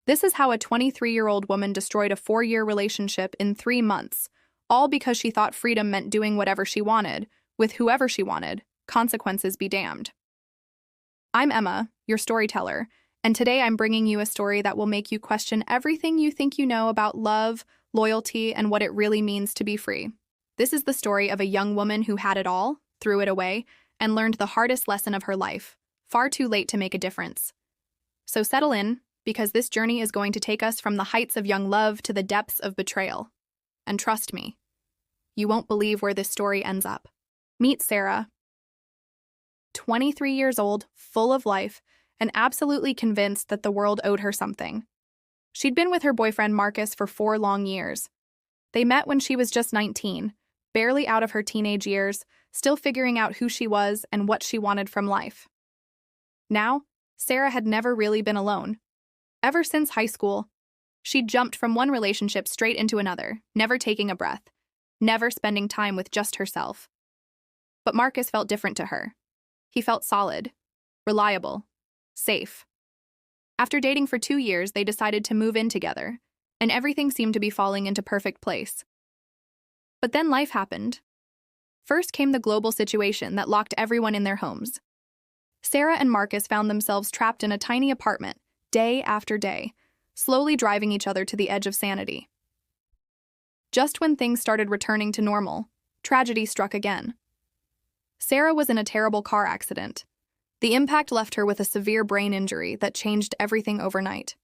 This is how a 23-year-old woman destroyed a 4-year relationship in 3 months, all because she thought freedom meant doing whatever she wanted, with whoever she wanted, consequences be damned. I'm Emma, your storyteller, and today I'm bringing you a story that will make you question everything you think you know about love, loyalty, and what it really means to be free. This is the story of a young woman who had it all, threw it away, and learned the hardest lesson of her life, far too late to make a difference. So settle in, because this journey is going to take us from the heights of young love to the depths of betrayal. And trust me, you won't believe where this story ends up. Meet Sarah. 23 years old, full of life, and absolutely convinced that the world owed her something. She'd been with her boyfriend Marcus for 4 long years. They met when she was just 19, barely out of her teenage years, still figuring out who she was and what she wanted from life. Now, Sarah had never really been alone. Ever since high school, she'd jumped from one relationship straight into another, never taking a breath, never spending time with just herself. But Marcus felt different to her. He felt solid, reliable, safe. After dating for 2 years, they decided to move in together, and everything seemed to be falling into perfect place. But then life happened. First came the global situation that locked everyone in their homes. Sarah and Marcus found themselves trapped in a tiny apartment, day after day, slowly driving each other to the edge of sanity. Just when things started returning to normal, tragedy struck again. Sarah was in a terrible car accident. The impact left her with a severe brain injury that changed everything overnight.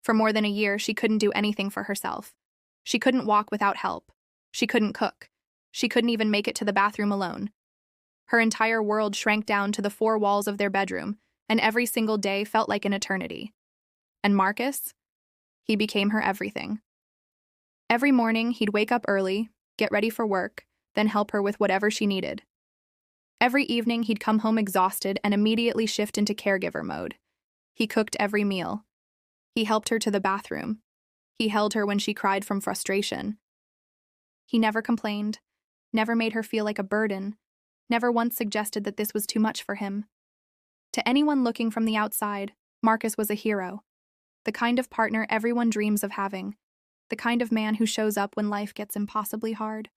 For more than a year, she couldn't do anything for herself. She couldn't walk without help. She couldn't cook. She couldn't even make it to the bathroom alone. Her entire world shrank down to the 4 walls of their bedroom, and every single day felt like an eternity. And Marcus? He became her everything. Every morning, he'd wake up early, get ready for work, then help her with whatever she needed. Every evening, he'd come home exhausted and immediately shift into caregiver mode. He cooked every meal. He helped her to the bathroom. He held her when she cried from frustration. He never complained, never made her feel like a burden, never once suggested that this was too much for him. To anyone looking from the outside, Marcus was a hero, the kind of partner everyone dreams of having, the kind of man who shows up when life gets impossibly hard.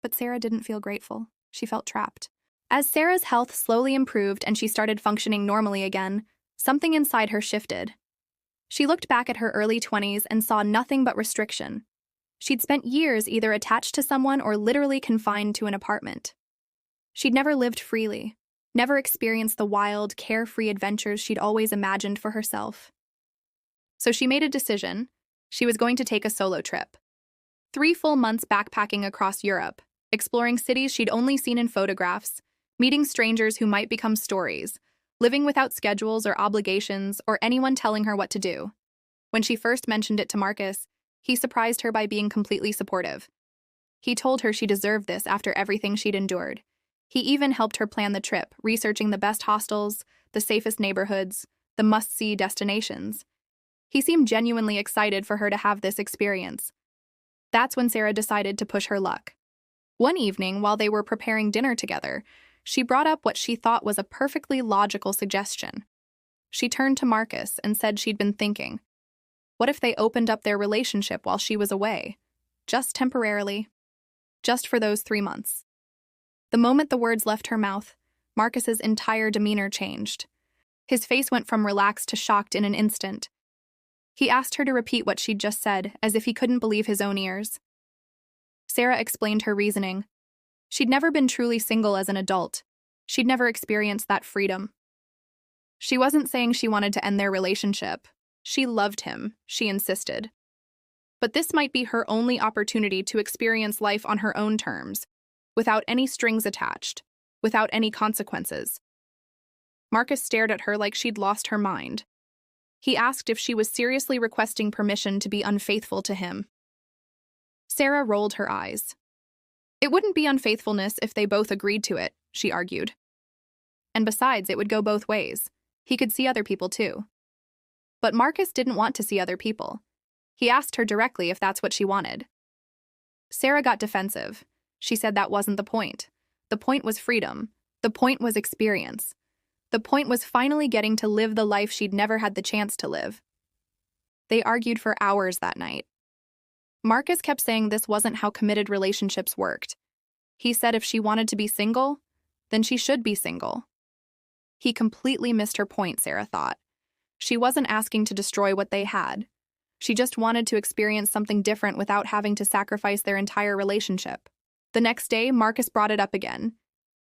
But Sarah didn't feel grateful. She felt trapped. As Sarah's health slowly improved and she started functioning normally again, something inside her shifted. She looked back at her early 20s and saw nothing but restriction. She'd spent years either attached to someone or literally confined to an apartment. She'd never lived freely, never experienced the wild, carefree adventures she'd always imagined for herself. So she made a decision. She was going to take a solo trip. 3 full months backpacking across Europe, exploring cities she'd only seen in photographs, meeting strangers who might become stories, living without schedules or obligations or anyone telling her what to do. When she first mentioned it to Marcus, he surprised her by being completely supportive. He told her she deserved this after everything she'd endured. He even helped her plan the trip, researching the best hostels, the safest neighborhoods, the must-see destinations. He seemed genuinely excited for her to have this experience. That's when Sarah decided to push her luck. One evening, while they were preparing dinner together, she brought up what she thought was a perfectly logical suggestion. She turned to Marcus and said she'd been thinking, what if they opened up their relationship while she was away? Just temporarily. Just for those 3 months. The moment the words left her mouth, Marcus's entire demeanor changed. His face went from relaxed to shocked in an instant. He asked her to repeat what she'd just said, as if he couldn't believe his own ears. Sarah explained her reasoning. She'd never been truly single as an adult. She'd never experienced that freedom. She wasn't saying she wanted to end their relationship. She loved him, she insisted. But this might be her only opportunity to experience life on her own terms, without any strings attached, without any consequences. Marcus stared at her like she'd lost her mind. He asked if she was seriously requesting permission to be unfaithful to him. Sarah rolled her eyes. It wouldn't be unfaithfulness if they both agreed to it, she argued. And besides, it would go both ways. He could see other people too. But Marcus didn't want to see other people. He asked her directly if that's what she wanted. Sarah got defensive. She said that wasn't the point. The point was freedom. The point was experience. The point was finally getting to live the life she'd never had the chance to live. They argued for hours that night. Marcus kept saying this wasn't how committed relationships worked. He said if she wanted to be single, then she should be single. He completely missed her point, Sarah thought. She wasn't asking to destroy what they had. She just wanted to experience something different without having to sacrifice their entire relationship. The next day, Marcus brought it up again.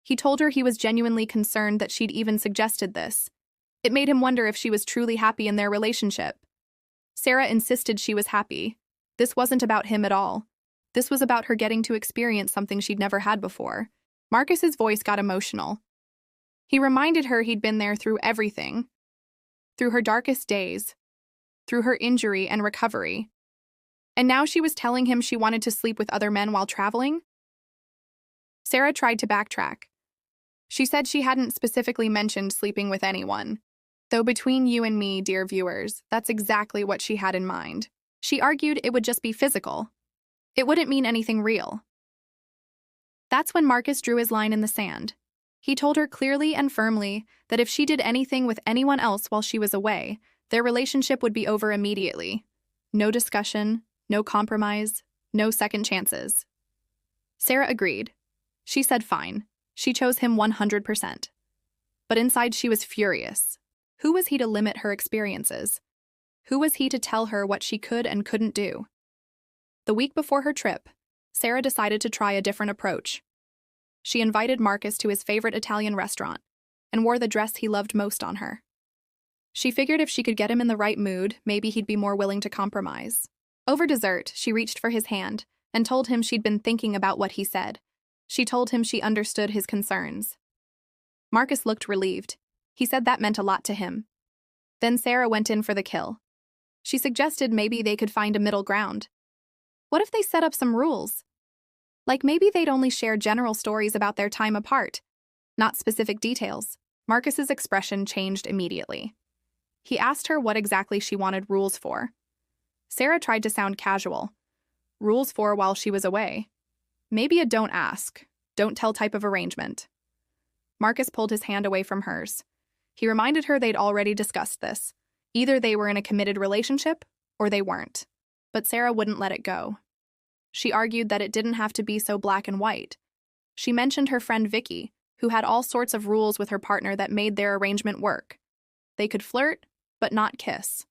He told her he was genuinely concerned that she'd even suggested this. It made him wonder if she was truly happy in their relationship. Sarah insisted she was happy. This wasn't about him at all. This was about her getting to experience something she'd never had before. Marcus's voice got emotional. He reminded her he'd been there through everything. Through her darkest days. Through her injury and recovery. And now she was telling him she wanted to sleep with other men while traveling? Sarah tried to backtrack. She said she hadn't specifically mentioned sleeping with anyone. Though between you and me, dear viewers, that's exactly what she had in mind. She argued it would just be physical. It wouldn't mean anything real. That's when Marcus drew his line in the sand. He told her clearly and firmly that if she did anything with anyone else while she was away, their relationship would be over immediately. No discussion, no compromise, no second chances. Sarah agreed. She said fine. She chose him 100%. But inside she was furious. Who was he to limit her experiences? Who was he to tell her what she could and couldn't do? The week before her trip, Sarah decided to try a different approach. She invited Marcus to his favorite Italian restaurant and wore the dress he loved most on her. She figured if she could get him in the right mood, maybe he'd be more willing to compromise. Over dessert, she reached for his hand and told him she'd been thinking about what he said. She told him she understood his concerns. Marcus looked relieved. He said that meant a lot to him. Then Sarah went in for the kill. She suggested maybe they could find a middle ground. What if they set up some rules? Like maybe they'd only share general stories about their time apart, not specific details. Marcus's expression changed immediately. He asked her what exactly she wanted rules for. Sarah tried to sound casual. Rules for while she was away. Maybe a don't ask, don't tell type of arrangement. Marcus pulled his hand away from hers. He reminded her they'd already discussed this. Either they were in a committed relationship, or they weren't. But Sarah wouldn't let it go. She argued that it didn't have to be so black and white. She mentioned her friend Vicky, who had all sorts of rules with her partner that made their arrangement work. They could flirt, but not kiss.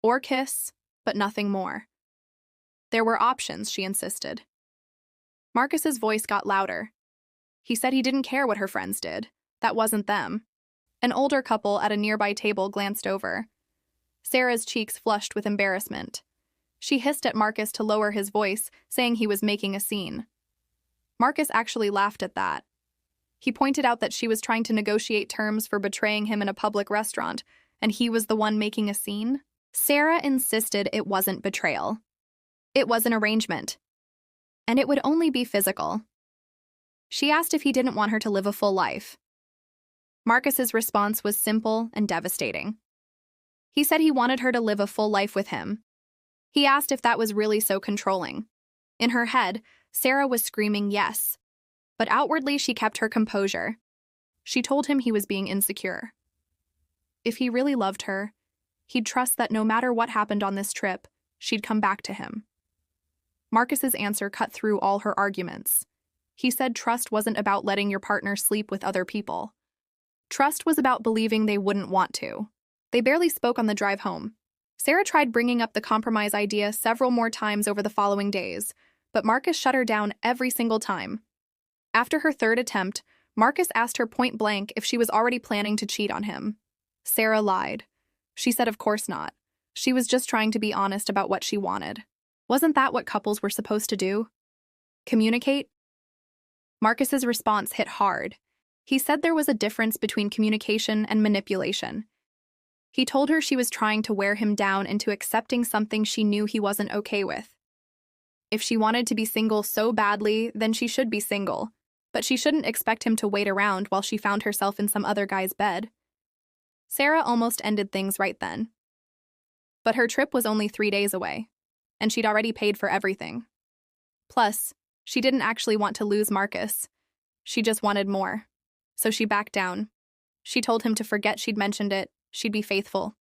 Or kiss, but nothing more. There were options, she insisted. Marcus's voice got louder. He said he didn't care what her friends did. That wasn't them. An older couple at a nearby table glanced over. Sarah's cheeks flushed with embarrassment. She hissed at Marcus to lower his voice, saying he was making a scene. Marcus actually laughed at that. He pointed out that she was trying to negotiate terms for betraying him in a public restaurant, and he was the one making a scene. Sarah insisted it wasn't betrayal. It was an arrangement. And it would only be physical. She asked if he didn't want her to live a full life. Marcus's response was simple and devastating. He said he wanted her to live a full life with him. He asked if that was really so controlling. In her head, Sarah was screaming yes. But outwardly, she kept her composure. She told him he was being insecure. If he really loved her, he'd trust that no matter what happened on this trip, she'd come back to him. Marcus's answer cut through all her arguments. He said trust wasn't about letting your partner sleep with other people. Trust was about believing they wouldn't want to. They barely spoke on the drive home. Sarah tried bringing up the compromise idea several more times over the following days, but Marcus shut her down every single time. After her third attempt, Marcus asked her point blank if she was already planning to cheat on him. Sarah lied. She said of course not. She was just trying to be honest about what she wanted. Wasn't that what couples were supposed to do? Communicate? Marcus's response hit hard. He said there was a difference between communication and manipulation. He told her she was trying to wear him down into accepting something she knew he wasn't okay with. If she wanted to be single so badly, then she should be single, but she shouldn't expect him to wait around while she found herself in some other guy's bed. Sarah almost ended things right then. But her trip was only 3 days away, and she'd already paid for everything. Plus, she didn't actually want to lose Marcus. She just wanted more. So she backed down. She told him to forget she'd mentioned it, she'd be faithful.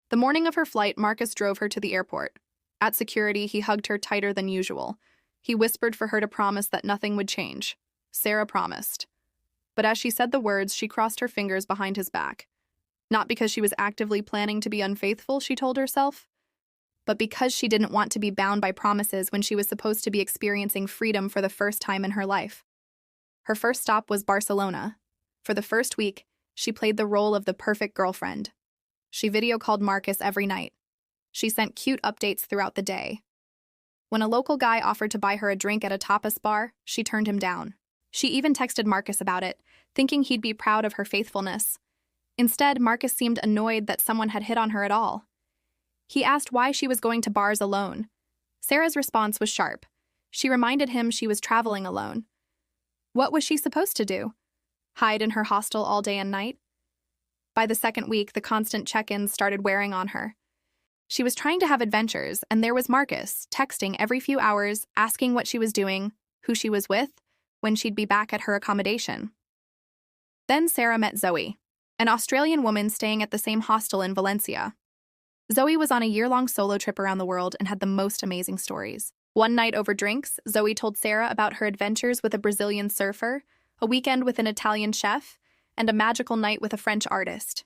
The morning of her flight, Marcus drove her to the airport. At security, he hugged her tighter than usual. He whispered for her to promise that nothing would change. Sarah promised. But as she said the words, she crossed her fingers behind his back. Not because she was actively planning to be unfaithful, she told herself, but because she didn't want to be bound by promises when she was supposed to be experiencing freedom for the first time in her life. Her first stop was Barcelona. For the first week, she played the role of the perfect girlfriend. She video called Marcus every night. She sent cute updates throughout the day. When a local guy offered to buy her a drink at a tapas bar, she turned him down. She even texted Marcus about it, thinking he'd be proud of her faithfulness. Instead, Marcus seemed annoyed that someone had hit on her at all. He asked why she was going to bars alone. Sarah's response was sharp. She reminded him she was traveling alone. What was she supposed to do? Hide in her hostel all day and night? By the second week, the constant check-ins started wearing on her. She was trying to have adventures, and there was Marcus, texting every few hours, asking what she was doing, who she was with, when she'd be back at her accommodation. Then Sarah met Zoe, an Australian woman staying at the same hostel in Valencia. Zoe was on a year-long solo trip around the world and had the most amazing stories. One night over drinks, Zoe told Sarah about her adventures with a Brazilian surfer, a weekend with an Italian chef, and a magical night with a French artist.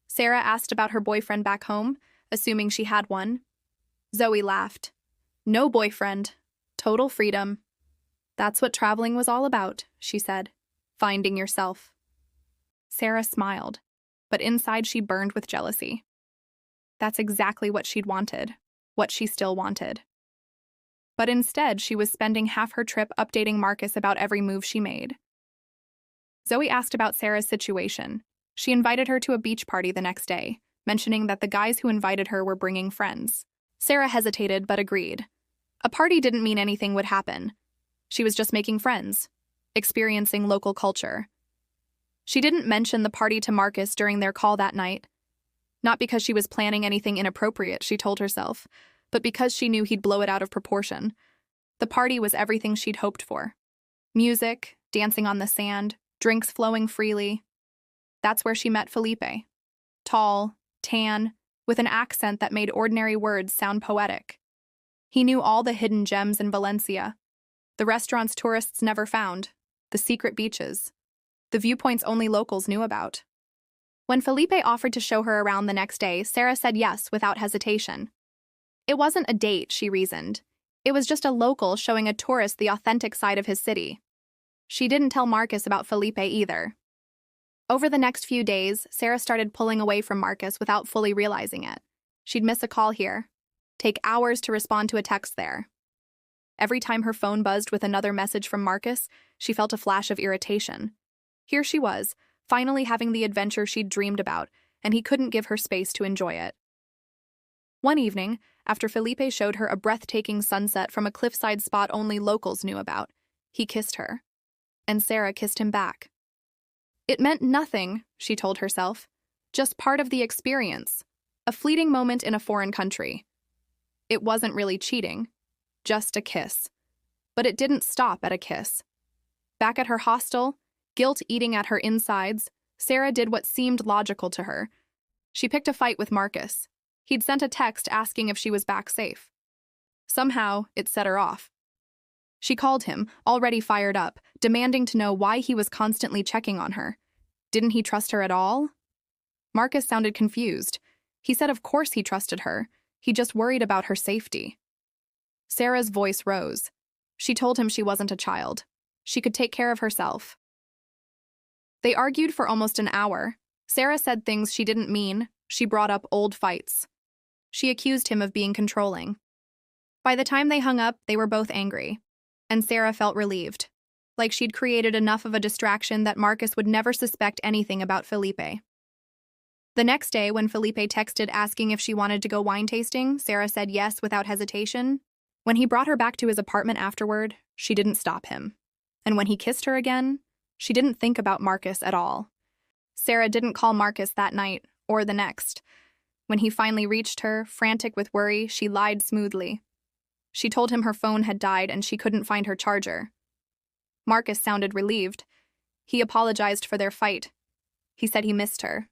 Sarah asked about her boyfriend back home, assuming she had one. Zoe laughed. No boyfriend. Total freedom. That's what traveling was all about, she said. Finding yourself. Sarah smiled, but inside she burned with jealousy. That's exactly what she'd wanted, what she still wanted. But instead, she was spending half her trip updating Marcus about every move she made. Zoe asked about Sarah's situation. She invited her to a beach party the next day, mentioning that the guys who invited her were bringing friends. Sarah hesitated but agreed. A party didn't mean anything would happen. She was just making friends, experiencing local culture. She didn't mention the party to Marcus during their call that night. Not because she was planning anything inappropriate, she told herself, but because she knew he'd blow it out of proportion. The party was everything she'd hoped for. Music, dancing on the sand, drinks flowing freely. That's where she met Felipe. Tall, tan, with an accent that made ordinary words sound poetic. He knew all the hidden gems in Valencia, the restaurants tourists never found, the secret beaches, the viewpoints only locals knew about. When Felipe offered to show her around the next day, Sarah said yes without hesitation. It wasn't a date, she reasoned. It was just a local showing a tourist the authentic side of his city. She didn't tell Marcus about Felipe either. Over the next few days, Sarah started pulling away from Marcus without fully realizing it. She'd miss a call here, take hours to respond to a text there. Every time her phone buzzed with another message from Marcus, she felt a flash of irritation. Here she was, finally having the adventure she'd dreamed about, and he couldn't give her space to enjoy it. One evening, after Felipe showed her a breathtaking sunset from a cliffside spot only locals knew about, he kissed her. And Sarah kissed him back. It meant nothing, she told herself, just part of the experience, a fleeting moment in a foreign country. It wasn't really cheating, just a kiss. But it didn't stop at a kiss. Back at her hostel, guilt eating at her insides, Sarah did what seemed logical to her. She picked a fight with Marcus. He'd sent a text asking if she was back safe. Somehow, it set her off. She called him, already fired up, demanding to know why he was constantly checking on her. Didn't he trust her at all? Marcus sounded confused. He said of course he trusted her. He just worried about her safety. Sarah's voice rose. She told him she wasn't a child. She could take care of herself. They argued for almost an hour. Sarah said things she didn't mean. She brought up old fights. She accused him of being controlling. By the time they hung up, they were both angry. And Sarah felt relieved, like she'd created enough of a distraction that Marcus would never suspect anything about Felipe. The next day, when Felipe texted asking if she wanted to go wine tasting, Sarah said yes without hesitation. When he brought her back to his apartment afterward, she didn't stop him. And when he kissed her again, she didn't think about Marcus at all. Sarah didn't call Marcus that night, or the next. When he finally reached her, frantic with worry, she lied smoothly. She told him her phone had died and she couldn't find her charger. Marcus sounded relieved. He apologized for their fight. He said he missed her.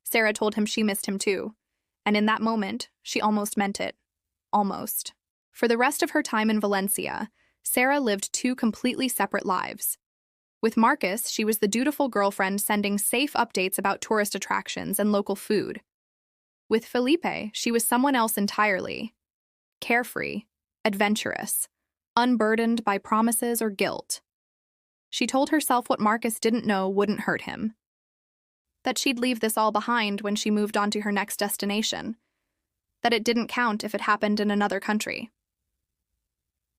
Sarah told him she missed him too. And in that moment, she almost meant it. Almost. For the rest of her time in Valencia, Sarah lived two completely separate lives. With Marcus, she was the dutiful girlfriend sending safe updates about tourist attractions and local food. With Felipe, she was someone else entirely. Carefree, adventurous, unburdened by promises or guilt. She told herself what Marcus didn't know wouldn't hurt him. That she'd leave this all behind when she moved on to her next destination. That it didn't count if it happened in another country.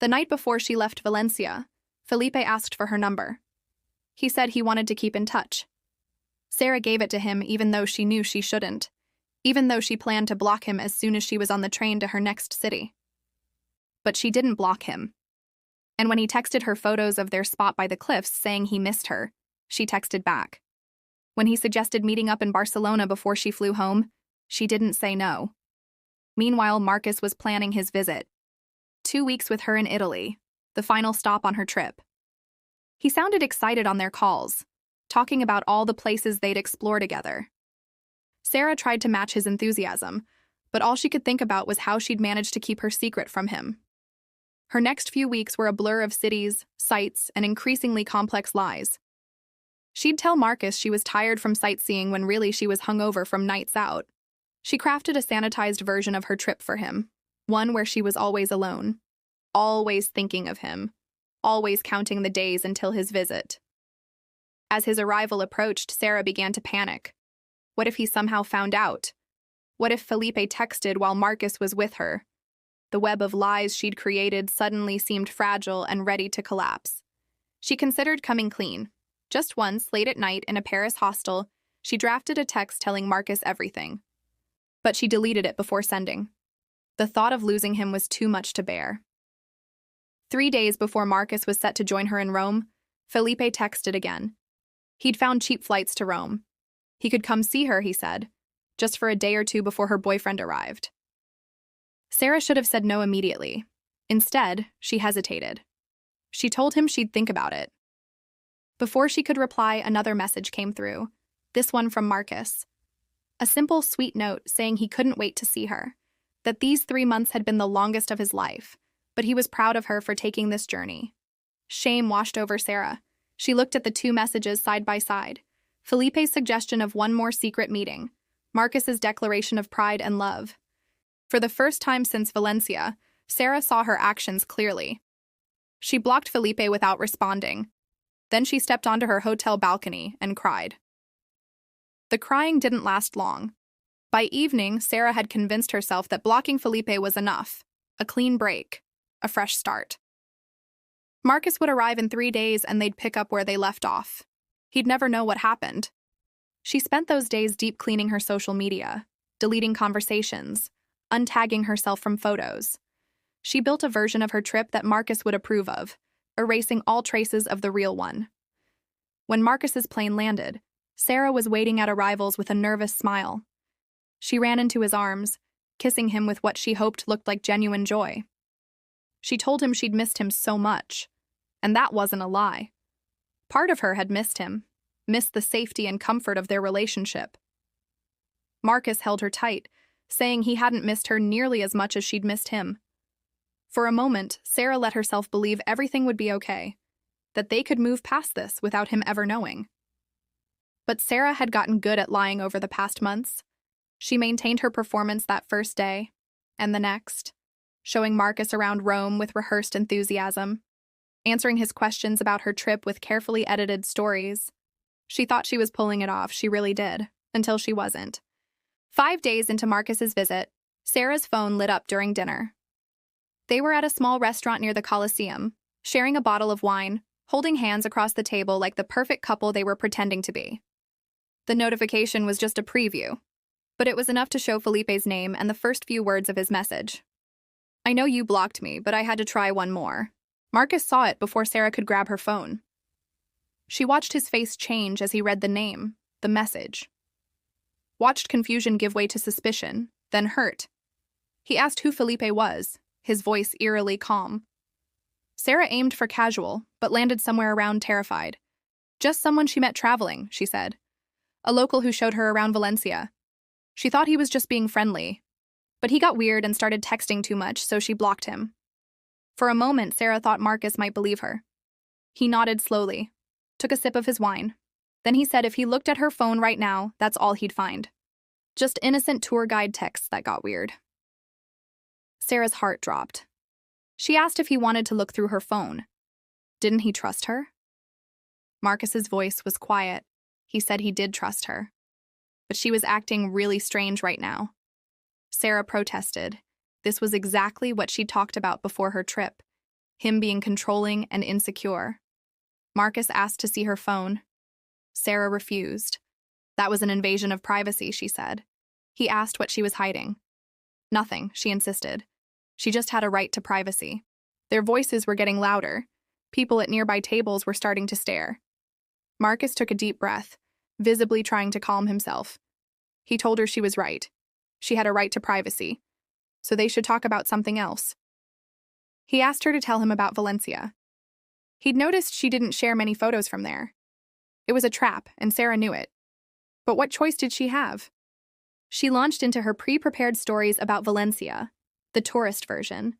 The night before she left Valencia, Felipe asked for her number. He said he wanted to keep in touch. Sarah gave it to him even though she knew she shouldn't, even though she planned to block him as soon as she was on the train to her next city. But she didn't block him. And when he texted her photos of their spot by the cliffs saying he missed her, she texted back. When he suggested meeting up in Barcelona before she flew home, she didn't say no. Meanwhile, Marcus was planning his visit. 2 weeks with her in Italy, the final stop on her trip. He sounded excited on their calls, talking about all the places they'd explore together. Sarah tried to match his enthusiasm, but all she could think about was how she'd managed to keep her secret from him. Her next few weeks were a blur of cities, sights, and increasingly complex lies. She'd tell Marcus she was tired from sightseeing when really she was hungover from nights out. She crafted a sanitized version of her trip for him, one where she was always alone, always thinking of him, always counting the days until his visit. As his arrival approached, Sarah began to panic. What if he somehow found out? What if Felipe texted while Marcus was with her? The web of lies she'd created suddenly seemed fragile and ready to collapse. She considered coming clean. Just once, late at night in a Paris hostel, she drafted a text telling Marcus everything. But she deleted it before sending. The thought of losing him was too much to bear. 3 days before Marcus was set to join her in Rome, Felipe texted again. He'd found cheap flights to Rome. He could come see her, he said, just for a day or two before her boyfriend arrived. Sarah should have said no immediately. Instead, she hesitated. She told him she'd think about it. Before she could reply, another message came through, this one from Marcus. A simple, sweet note saying he couldn't wait to see her, that these 3 months had been the longest of his life, but he was proud of her for taking this journey. Shame washed over Sarah. She looked at the two messages side by side. Felipe's suggestion of one more secret meeting, Marcus's declaration of pride and love. For the first time since Valencia, Sarah saw her actions clearly. She blocked Felipe without responding. Then she stepped onto her hotel balcony and cried. The crying didn't last long. By evening, Sarah had convinced herself that blocking Felipe was enough, a clean break, a fresh start. Marcus would arrive in 3 days and they'd pick up where they left off. He'd never know what happened. She spent those days deep cleaning her social media, deleting conversations, untagging herself from photos. She built a version of her trip that Marcus would approve of, erasing all traces of the real one. When Marcus's plane landed, Sarah was waiting at arrivals with a nervous smile. She ran into his arms, kissing him with what she hoped looked like genuine joy. She told him she'd missed him so much, and that wasn't a lie. Part of her had missed him, missed the safety and comfort of their relationship. Marcus held her tight, saying he hadn't missed her nearly as much as she'd missed him. For a moment, Sarah let herself believe everything would be okay, that they could move past this without him ever knowing. But Sarah had gotten good at lying over the past months. She maintained her performance that first day, and the next, showing Marcus around Rome with rehearsed enthusiasm, answering his questions about her trip with carefully edited stories. She thought she was pulling it off, she really did, until she wasn't. 5 days into Marcus's visit, Sarah's phone lit up during dinner. They were at a small restaurant near the Colosseum, sharing a bottle of wine, holding hands across the table like the perfect couple they were pretending to be. The notification was just a preview, but it was enough to show Felipe's name and the first few words of his message. I know you blocked me, but I had to try one more. Marcus saw it before Sarah could grab her phone. She watched his face change as he read the name, the message. Watched confusion give way to suspicion, then hurt. He asked who Felipe was, his voice eerily calm. Sarah aimed for casual, but landed somewhere around terrified. Just someone she met traveling, she said. A local who showed her around Valencia. She thought he was just being friendly, but he got weird and started texting too much, so she blocked him. For a moment, Sarah thought Marcus might believe her. He nodded slowly, took a sip of his wine. Then he said if he looked at her phone right now, that's all he'd find. Just innocent tour guide texts that got weird. Sarah's heart dropped. She asked if he wanted to look through her phone. Didn't he trust her? Marcus's voice was quiet. He said he did trust her. But she was acting really strange right now. Sarah protested. This was exactly what she'd talked about before her trip, him being controlling and insecure. Marcus asked to see her phone. Sarah refused. That was an invasion of privacy, she said. He asked what she was hiding. Nothing, she insisted. She just had a right to privacy. Their voices were getting louder. People at nearby tables were starting to stare. Marcus took a deep breath, visibly trying to calm himself. He told her she was right. She had a right to privacy, so they should talk about something else. He asked her to tell him about Valencia. He'd noticed she didn't share many photos from there. It was a trap, and Sarah knew it. But what choice did she have? She launched into her pre-prepared stories about Valencia, the tourist version,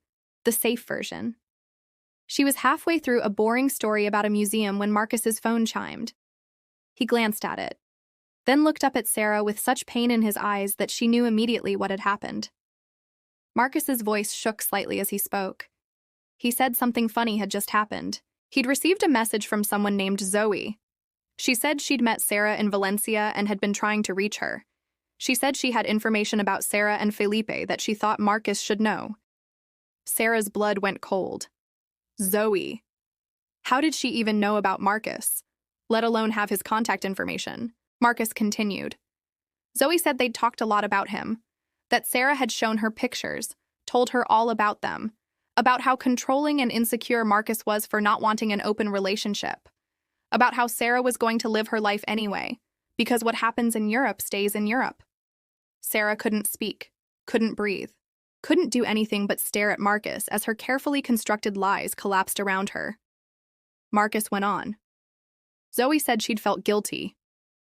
the safe version. She was halfway through a boring story about a museum when Marcus's phone chimed. He glanced at it, then looked up at Sarah with such pain in his eyes that she knew immediately what had happened. Marcus's voice shook slightly as he spoke. He said something funny had just happened. He'd received a message from someone named Zoe. She said she'd met Sarah in Valencia and had been trying to reach her. She said she had information about Sarah and Felipe that she thought Marcus should know. Sarah's blood went cold. Zoe. How did she even know about Marcus, let alone have his contact information? Marcus continued. Zoe said they'd talked a lot about him, that Sarah had shown her pictures, told her all about them, about how controlling and insecure Marcus was for not wanting an open relationship, about how Sarah was going to live her life anyway, because what happens in Europe stays in Europe. Sarah couldn't speak, couldn't breathe, couldn't do anything but stare at Marcus as her carefully constructed lies collapsed around her. Marcus went on. Zoe said she'd felt guilty.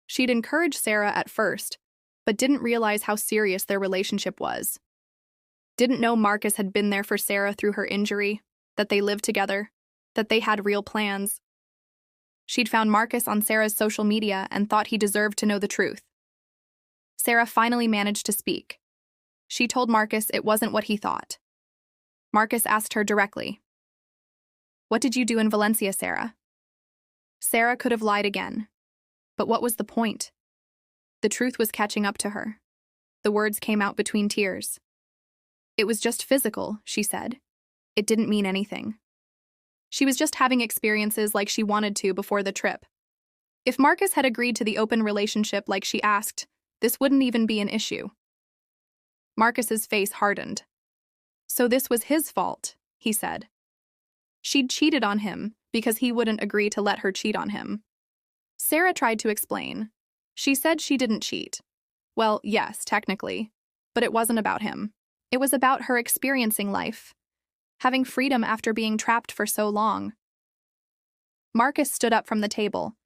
She'd encouraged Sarah at first, but didn't realize how serious their relationship was. Didn't know Marcus had been there for Sarah through her injury, that they lived together, that they had real plans. She'd found Marcus on Sarah's social media and thought he deserved to know the truth. Sarah finally managed to speak. She told Marcus it wasn't what he thought. Marcus asked her directly, "What did you do in Valencia, Sarah?" Sarah could have lied again. But what was the point? The truth was catching up to her. The words came out between tears. It was just physical, she said. It didn't mean anything. She was just having experiences like she wanted to before the trip. If Marcus had agreed to the open relationship like she asked, this wouldn't even be an issue. Marcus's face hardened. So this was his fault, he said. She'd cheated on him because he wouldn't agree to let her cheat on him. Sarah tried to explain. She said she didn't cheat. Well, yes, technically, but it wasn't about him. It was about her experiencing life, having freedom after being trapped for so long. Marcus stood up from the table.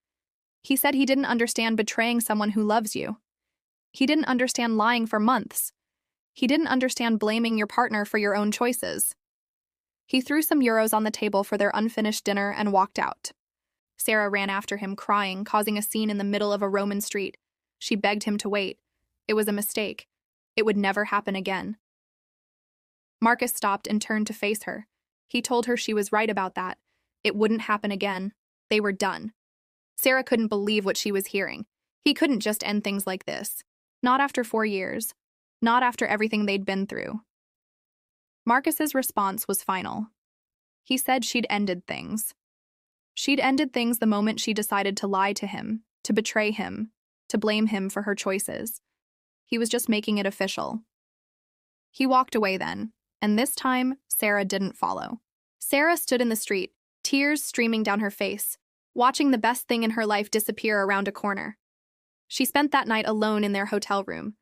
He said he didn't understand betraying someone who loves you. He didn't understand lying for months. He didn't understand blaming your partner for your own choices. He threw some euros on the table for their unfinished dinner and walked out. Sarah ran after him, crying, causing a scene in the middle of a Roman street. She begged him to wait. It was a mistake. It would never happen again. Marcus stopped and turned to face her. He told her she was right about that. It wouldn't happen again. They were done. Sarah couldn't believe what she was hearing. He couldn't just end things like this. Not after 4 years. Not after everything they'd been through. Marcus's response was final. He said she'd ended things. She'd ended things the moment she decided to lie to him, to betray him, to blame him for her choices. He was just making it official. He walked away then, and this time, Sarah didn't follow. Sarah stood in the street, tears streaming down her face, watching the best thing in her life disappear around a corner. She spent that night alone in their hotel room,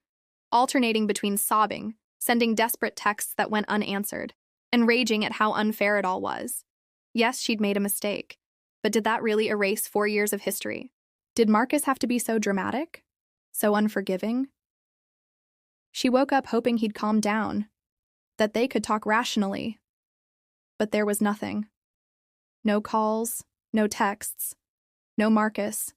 alternating between sobbing, sending desperate texts that went unanswered, and raging at how unfair it all was. Yes, she'd made a mistake, but did that really erase 4 years of history? Did Marcus have to be so dramatic? So unforgiving? She woke up hoping he'd calm down, that they could talk rationally. But there was nothing. No calls, no texts, no Marcus.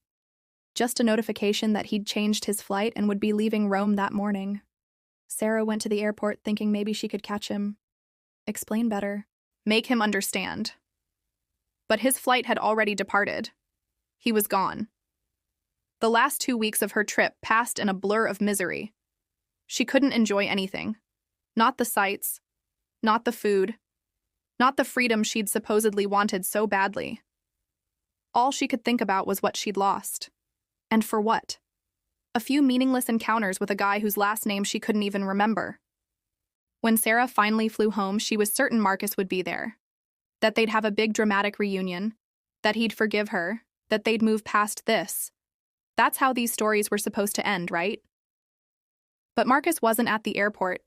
Just a notification that he'd changed his flight and would be leaving Rome that morning. Sarah went to the airport thinking maybe she could catch him. Explain better. Make him understand. But his flight had already departed. He was gone. The last 2 weeks of her trip passed in a blur of misery. She couldn't enjoy anything. Not the sights, not the food, not the freedom she'd supposedly wanted so badly. All she could think about was what she'd lost. And for what? A few meaningless encounters with a guy whose last name she couldn't even remember. When Sarah finally flew home, she was certain Marcus would be there. That they'd have a big dramatic reunion. That he'd forgive her. That they'd move past this. That's how these stories were supposed to end, right? But Marcus wasn't at the airport.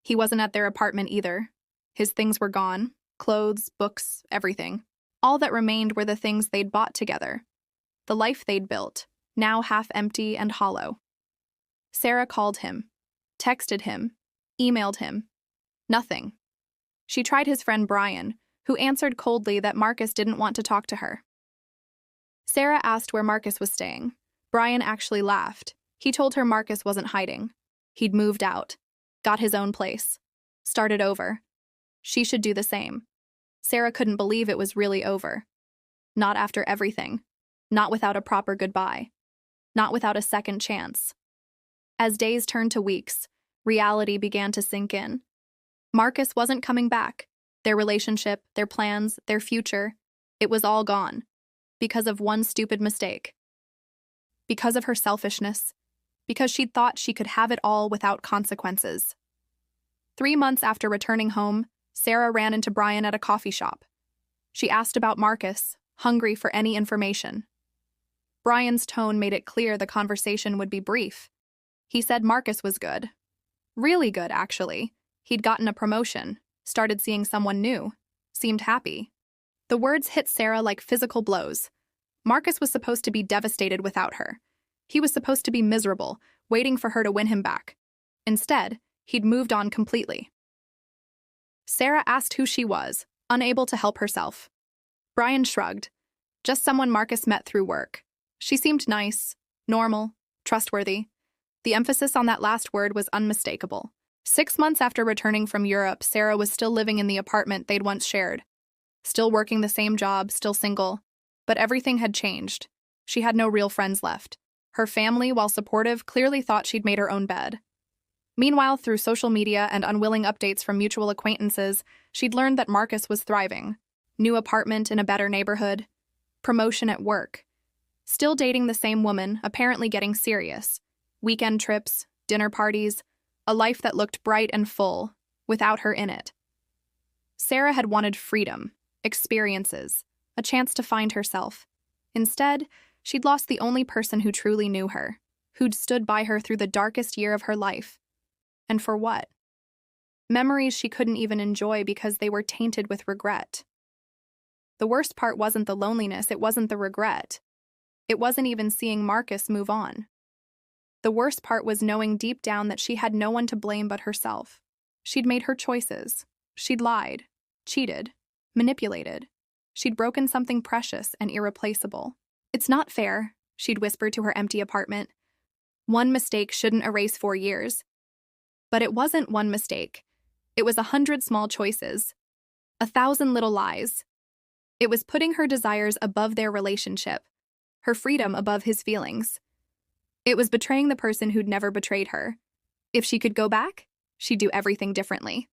He wasn't at their apartment either. His things were gone. Clothes, books, everything. All that remained were the things they'd bought together. The life they'd built, now half empty and hollow. Sarah called him, texted him, emailed him. Nothing. She tried his friend Brian, who answered coldly that Marcus didn't want to talk to her. Sarah asked where Marcus was staying. Brian actually laughed. He told her Marcus wasn't hiding. He'd moved out, got his own place, started over. She should do the same. Sarah couldn't believe it was really over. Not after everything. Not without a proper goodbye. Not without a second chance. As days turned to weeks, reality began to sink in. Marcus wasn't coming back. Their relationship, their plans, their future, it was all gone. Because of one stupid mistake. Because of her selfishness. Because she'd thought she could have it all without consequences. 3 months after returning home, Sarah ran into Brian at a coffee shop. She asked about Marcus, hungry for any information. Brian's tone made it clear the conversation would be brief. He said Marcus was good. Really good, actually. He'd gotten a promotion, started seeing someone new, seemed happy. The words hit Sarah like physical blows. Marcus was supposed to be devastated without her. He was supposed to be miserable, waiting for her to win him back. Instead, he'd moved on completely. Sarah asked who she was, unable to help herself. Brian shrugged. Just someone Marcus met through work. She seemed nice, normal, trustworthy. The emphasis on that last word was unmistakable. 6 months after returning from Europe, Sarah was still living in the apartment they'd once shared. Still working the same job, still single. But everything had changed. She had no real friends left. Her family, while supportive, clearly thought she'd made her own bed. Meanwhile, through social media and unwilling updates from mutual acquaintances, she'd learned that Marcus was thriving. New apartment in a better neighborhood. Promotion at work. Still dating the same woman, apparently getting serious. Weekend trips, dinner parties, a life that looked bright and full, without her in it. Sarah had wanted freedom, experiences, a chance to find herself. Instead, she'd lost the only person who truly knew her, who'd stood by her through the darkest year of her life. And for what? Memories she couldn't even enjoy because they were tainted with regret. The worst part wasn't the loneliness, it wasn't the regret. It wasn't even seeing Marcus move on. The worst part was knowing deep down that she had no one to blame but herself. She'd made her choices. She'd lied, cheated, manipulated. She'd broken something precious and irreplaceable. It's not fair, she'd whispered to her empty apartment. One mistake shouldn't erase 4 years. But it wasn't one mistake. It was 100 small choices. 1,000 little lies. It was putting her desires above their relationship, her freedom above his feelings. It was betraying the person who'd never betrayed her. If she could go back, she'd do everything differently.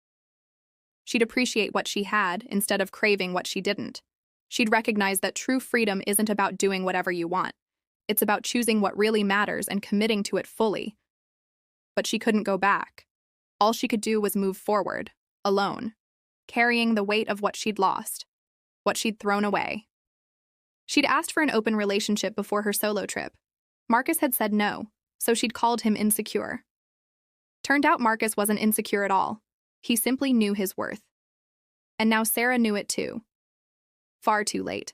She'd appreciate what she had instead of craving what she didn't. She'd recognize that true freedom isn't about doing whatever you want. It's about choosing what really matters and committing to it fully. But she couldn't go back. All she could do was move forward, alone, carrying the weight of what she'd lost, what she'd thrown away. She'd asked for an open relationship before her solo trip. Marcus had said no, so she'd called him insecure. Turned out Marcus wasn't insecure at all. He simply knew his worth. And now Sarah knew it too. Far too late.